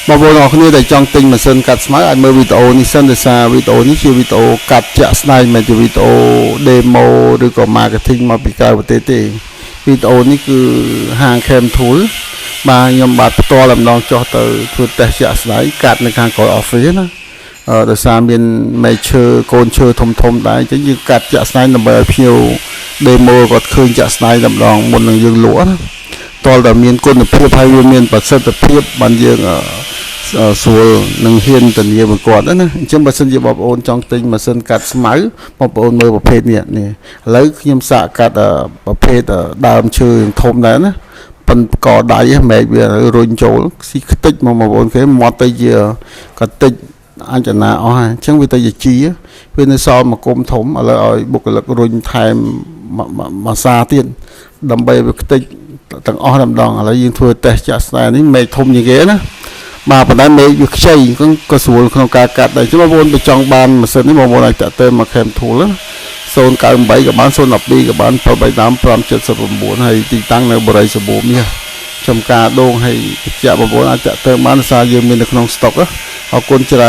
បងប្អូនអរគ្នាដែលចង់ទិញម៉ាស៊ីនកាត់ស្មៅអាចមើលវីដេអូនេះសិនដោយសារវីដេអូនេះជាវីដេអូកាត់ជាក់ស្ដែងមិនជាវីដេអូ demo ឬក៏ marketing មកពីក្រៅប្រទេសទេវីដេអូនេះគឺហាង Cam Tool បាទខ្ញុំបាទផ្ទាល់ម្ដងចុះទៅធ្វើតេស្តជាក់ស្ដែងកាត់នៅខាងក្រោយ office ណាដោយសារមានមែកឈើកូនឈើធំដែរអញ្ចឹងយើងកាត់ជាក់ស្ដែងដើម្បីឲ្យភ្ញៀវ demo គាត់ឃើញជាក់ស្ដែងម្ដងមុននឹងយើងលក់ណាតលតែមានគុណភាពហើយវាមានប្រសិទ្ធភាពបានយើងស្រួលនឹងហ៊ានធានាមកគាត់ណាអញ្ចឹងបើសិនជាបងប្អូនចង់ទិញម៉ាស៊ីនកាត់ស្មៅបងប្អូនមើលប្រភេទនេះឥឡូវខ្ញុំសាកកាត់ប្រភេទដើមឈើធំដែរណាប៉ុនកដៃមែកវារុញចូលស៊ីខ្ទេចមកបងប្អូនគេមាត់ទៅជាកតិចអាចណាអស់ហើយអញ្ចឹងវាទៅជាជីវានៅសល់មកគុំធំឥឡូវឲ្យបុគ្គលិករុញថែមមួយសាទៀតដើម្បីវាខ្ទេចទាំងអស់តែម្ដងឥឡូវយើងធ្វើតេស្តចាក់ស្ដែងនេះមែកធំជាងគេណាបាទប៉ុន្តែមែកវាខ្ចីក៏ស្រួលក្នុងការកាត់ដែរchứបងប្អូនបើចង់បានម៉ាស៊ីននេះបងប្អូនអាចតាក់ទងមក Cam Tool ណា098ក៏បាន012ក៏បាន73579ហើយទីតាំងនៅបរិយាសបូមាសចំការដងហើយបញ្ជាក់បងប្អូនអាចតាក់ទងបានដោយសារយើងមាននៅក្នុងស្តុកអរគុណច្រើន